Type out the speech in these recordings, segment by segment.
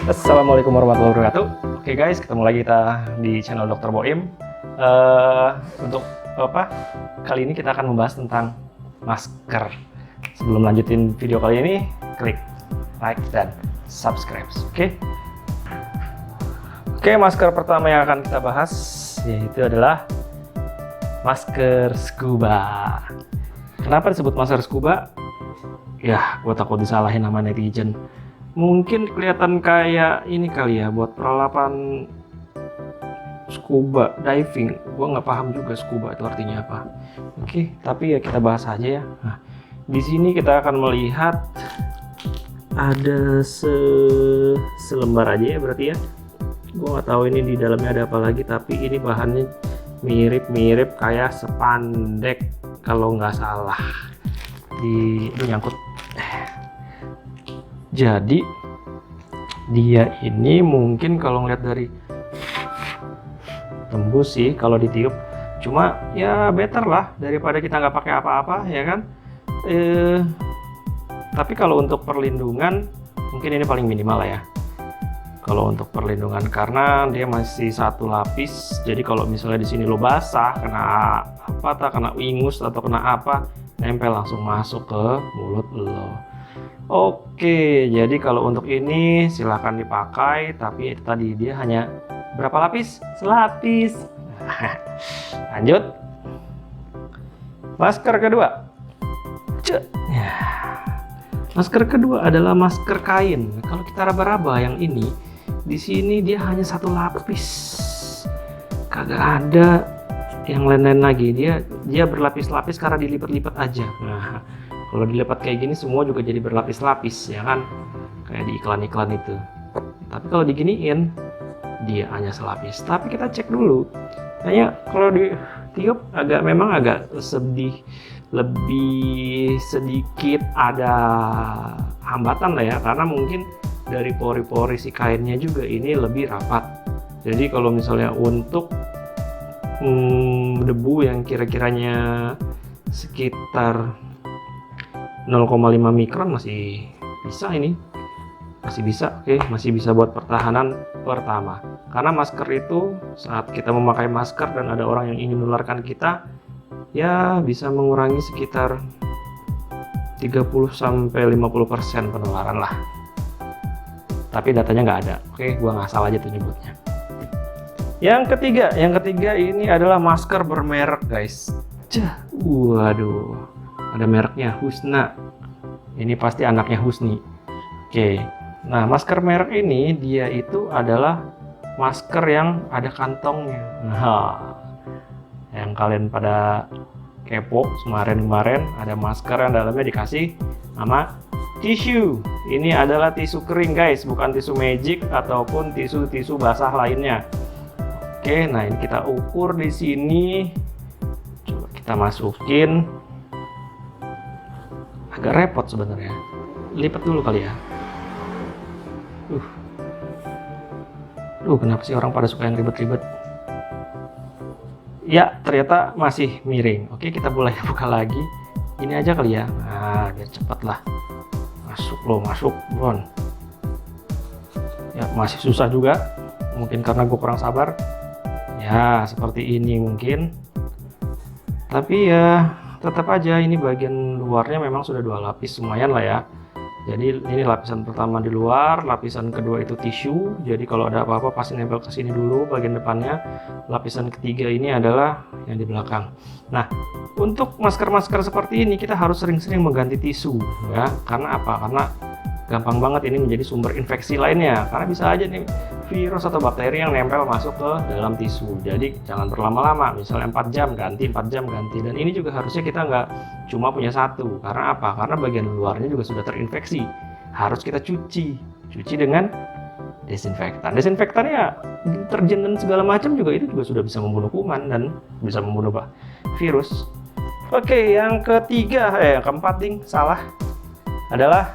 Assalamualaikum warahmatullahi wabarakatuh. Oke guys, ketemu lagi kita di channel Dr. Boim. Untuk kali ini kita akan membahas tentang masker. Sebelum lanjutin video kali ini, klik like dan subscribe. Oke, masker pertama yang akan kita bahas yaitu adalah masker scuba. Kenapa disebut masker scuba? Ya, gue takut disalahin sama netizen. Mungkin kelihatan kayak ini kali ya, buat peralatan scuba diving. Gue nggak paham juga scuba itu artinya apa. Oke, tapi ya kita bahas aja ya. Nah, di sini kita akan melihat ada selembar aja ya berarti ya. Gue nggak tahu ini di dalamnya ada apa lagi, tapi ini bahannya mirip-mirip kayak spandek kalau nggak salah. Ini nyangkut. Jadi dia ini mungkin kalau ngeliat dari tembus sih kalau ditiup, cuma ya better lah daripada kita nggak pakai apa-apa ya kan. Tapi kalau untuk perlindungan mungkin ini paling minimal lah ya. Kalau untuk perlindungan karena dia masih satu lapis, jadi kalau misalnya di sini lo basah, kena apa, kena ingus atau kena apa, nempel langsung masuk ke mulut lo. Oke, jadi kalau untuk ini silahkan dipakai, tapi itu tadi dia hanya berapa lapis? Selapis. Lanjut. Masker kedua. Masker kedua adalah masker kain. Kalau kita raba-raba yang ini, di sini dia hanya satu lapis. Kagak ada yang lain-lain lagi. Dia berlapis-lapis karena dilipat-lipat aja. Nah, kalau dilipat kayak gini semua juga jadi berlapis-lapis ya kan, kayak di iklan-iklan itu. Tapi kalau diginiin dia hanya selapis. Tapi kita cek dulu, kayaknya kalau ditiup memang agak lebih sedikit ada hambatan lah ya, karena mungkin dari pori-pori si kainnya juga ini lebih rapat. Jadi kalau misalnya untuk debu yang kira-kiranya sekitar 0,5 mikron masih bisa ini. Masih bisa, oke, masih bisa buat pertahanan pertama. Karena masker itu saat kita memakai masker dan ada orang yang ingin menularkan kita, ya bisa mengurangi sekitar 30-50% penularan lah. Tapi datanya nggak ada, oke, gua ngasal aja tuh nyebutnya. Yang ketiga ini adalah masker bermerek guys. Waduh, ada mereknya Husna. Ini pasti anaknya Husni. Oke, nah masker merek ini dia itu adalah masker yang ada kantongnya. Nah, yang kalian pada kepo kemarin ada masker yang dalamnya dikasih nama tisu. Ini adalah tisu kering guys, bukan tisu magic ataupun tisu basah lainnya. Oke, nah ini kita ukur di sini. Coba kita masukin. Agak repot sebenarnya. Lipat dulu kali ya. Kenapa sih orang pada suka yang ribet-ribet? Ya, ternyata masih miring. Oke, kita boleh buka lagi. Ini aja kali ya. Nah, biar cepat lah. Masuk, Bron. Ya, masih susah juga. Mungkin karena gue kurang sabar. Ya, seperti ini mungkin. Tapi ya, tetap aja ini bagian luarnya memang sudah 2 lapis, lumayan lah ya. Jadi ini lapisan pertama di luar, lapisan kedua itu tisu. Jadi kalau ada apa-apa pasti nempel ke sini dulu bagian depannya. Lapisan ketiga ini adalah yang di belakang. Nah, untuk masker-masker seperti ini kita harus sering-sering mengganti tisu ya. Karena apa? Karena gampang banget ini menjadi sumber infeksi lainnya. Karena bisa aja nih virus atau bakteri yang nempel masuk ke dalam tisu. Jadi jangan berlama-lama, misalnya 4 jam ganti. Dan ini juga harusnya kita nggak cuma punya satu. Karena apa? Karena bagian luarnya juga sudah terinfeksi. Harus kita cuci dengan desinfektan. Desinfektan ya deterjen dan segala macam juga itu juga sudah bisa membunuh kuman dan bisa membunuh virus. Oke, yang keempat salah adalah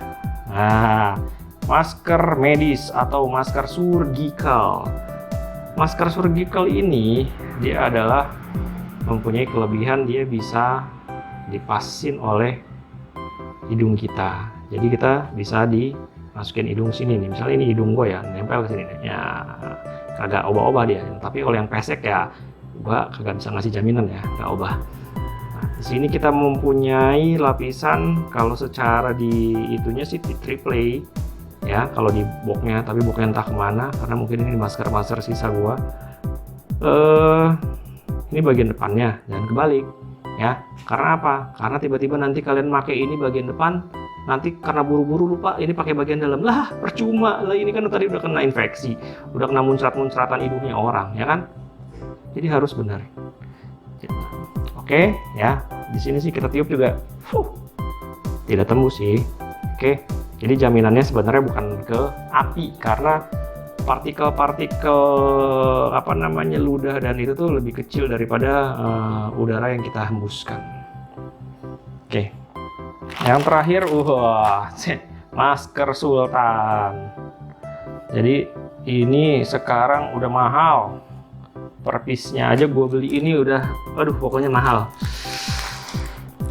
masker medis atau masker surgical. Masker surgical ini dia adalah mempunyai kelebihan, dia bisa dipasin oleh hidung kita. Jadi kita bisa dimasukin hidung sini nih. Misalnya ini hidung gue ya, nempel ke sini nih. Ya kagak obah-obah dia. Tapi kalau yang pesek ya gua kagak bisa ngasih jaminan ya, nggak obah. Nah, di sini kita mempunyai lapisan, kalau secara di itunya sih triple ya, kalau di boxnya, tapi boxnya entah kemana karena mungkin ini masker sisa gua. Ini bagian depannya, jangan kebalik ya. Karena apa? Karena tiba-tiba nanti kalian pakai ini bagian depan, nanti karena buru-buru lupa ini pakai bagian dalam, lah percuma lah, ini kan tadi udah kena infeksi, udah kena muncrat-muncratan hidungnya orang ya kan. Jadi harus benar. Oke ya, di sini sih kita tiup juga tidak tembus sih. Oke, jadi jaminannya sebenarnya bukan ke api, karena partikel-partikel ludah dan itu tuh lebih kecil daripada udara yang kita hembuskan. Oke, yang terakhir masker Sultan. Jadi ini sekarang udah mahal, per piece-nya aja gue beli ini udah, aduh pokoknya mahal.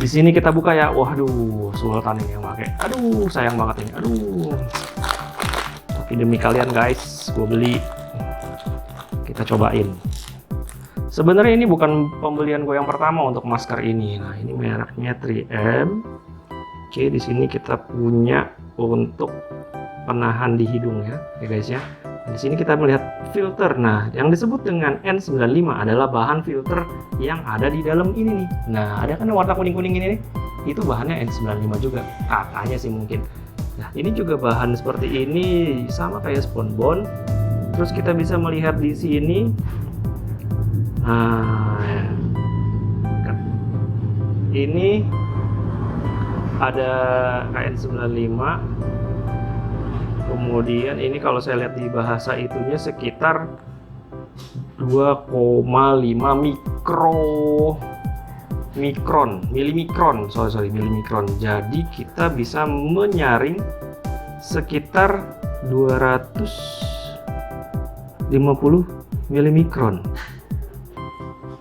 Di sini kita buka ya, waduh Sultan ini yang pakai, aduh sayang banget ini, aduh. Tapi demi kalian guys, gue beli. Kita cobain. Sebenarnya ini bukan pembelian gue yang pertama untuk masker ini. Nah ini mereknya 3M. Oke, di sini kita punya untuk penahan di hidung ya guys ya. Di sini kita melihat filter. Nah, yang disebut dengan N95 adalah bahan filter yang ada di dalam ini nih. Nah, ada kan warna kuning-kuning ini nih. Itu bahannya N95 juga. Katanya sih mungkin. Nah, ini juga bahan seperti ini, sama kayak spunbond. Terus kita bisa melihat di sini. Nah, ini ada KN95. Kemudian ini kalau saya lihat di bahasa itunya sekitar 2,5 milimikron. Jadi kita bisa menyaring sekitar 250 milimikron.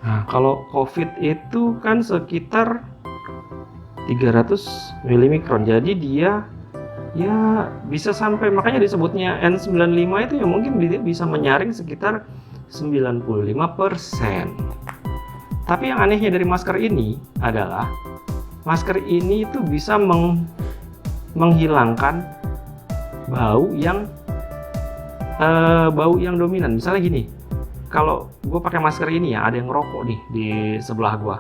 Nah, kalau COVID itu kan sekitar 300 milimikron. Jadi dia ya bisa sampai, makanya disebutnya N95 itu ya, mungkin dia bisa menyaring sekitar 95%. Tapi yang anehnya dari masker ini adalah masker ini itu bisa menghilangkan bau yang dominan. Misalnya gini, kalau gue pakai masker ini ya, ada yang ngerokok nih di sebelah gue,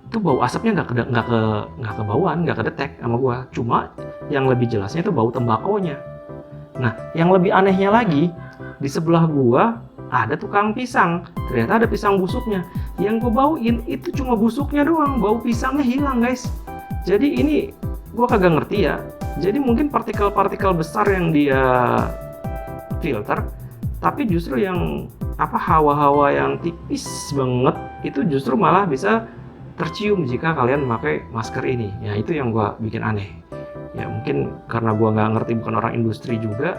itu bau asapnya nggak kebauan, nggak kedetek sama gua. Cuma yang lebih jelasnya itu bau tembakonya. Nah, yang lebih anehnya lagi, di sebelah gua ada tukang pisang. Ternyata ada pisang busuknya. Yang gua bauin itu cuma busuknya doang, bau pisangnya hilang guys. Jadi ini gua kagak ngerti ya. Jadi mungkin partikel-partikel besar yang dia filter, tapi justru yang hawa-hawa yang tipis banget itu justru malah bisa tercium jika kalian memakai masker ini. Ya itu yang gue bikin aneh. Ya mungkin karena gue nggak ngerti, bukan orang industri juga.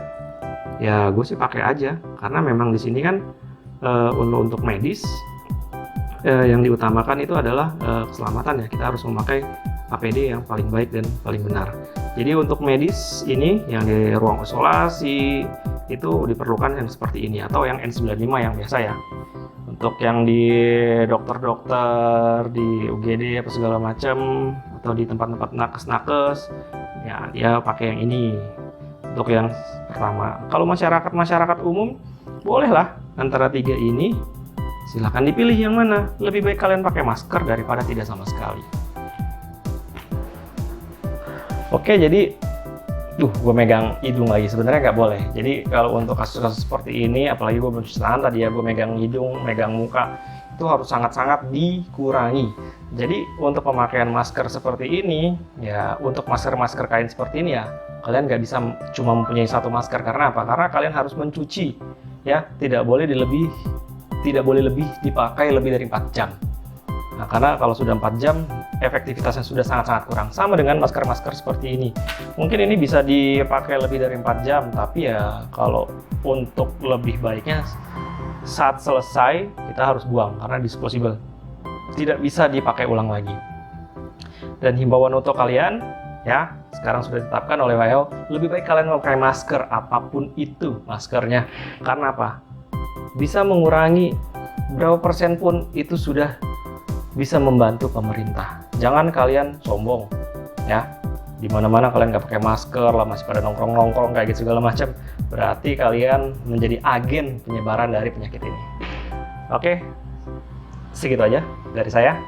Ya gue sih pakai aja. Karena memang di sini kan untuk medis yang diutamakan itu adalah keselamatan ya. Kita harus memakai APD yang paling baik dan paling benar. Jadi untuk medis ini yang di ruang isolasi itu diperlukan yang seperti ini, atau yang N95 yang biasa ya. Untuk yang di dokter-dokter, di UGD apa segala macam, atau di tempat-tempat nakes-nakes, ya dia pakai yang ini. Untuk yang pertama, kalau masyarakat umum, bolehlah antara tiga ini. Silahkan dipilih yang mana. Lebih baik kalian pakai masker daripada tidak sama sekali. Oke, jadi gue megang hidung lagi, sebenarnya nggak boleh. Jadi kalau untuk kasus-kasus seperti ini, apalagi gue belum cuci tangan tadi ya, gue megang hidung, megang muka, itu harus sangat-sangat dikurangi. Jadi untuk pemakaian masker seperti ini, ya untuk masker-masker kain seperti ini ya, kalian nggak bisa cuma mempunyai satu masker. Karena apa? Karena kalian harus mencuci, ya tidak boleh lebih dipakai lebih dari 4 jam. Nah, karena kalau sudah 4 jam, efektivitasnya sudah sangat-sangat kurang. Sama dengan masker-masker seperti ini. Mungkin ini bisa dipakai lebih dari 4 jam, tapi ya kalau untuk lebih baiknya saat selesai kita harus buang karena disposable. Tidak bisa dipakai ulang lagi. Dan himbauan untuk kalian, Ya, sekarang sudah ditetapkan oleh WHO, lebih baik kalian memakai masker apapun itu maskernya. Karena apa? Bisa mengurangi berapa persen pun itu sudah bisa membantu pemerintah. Jangan kalian sombong, ya. Di mana-mana kalian nggak pakai masker lah, masih pada nongkrong-nongkrong kayak gitu segala macam. Berarti kalian menjadi agen penyebaran dari penyakit ini. Oke, segitu aja dari saya.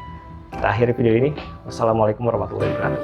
Kita akhiri video ini. Wassalamualaikum warahmatullahi wabarakatuh.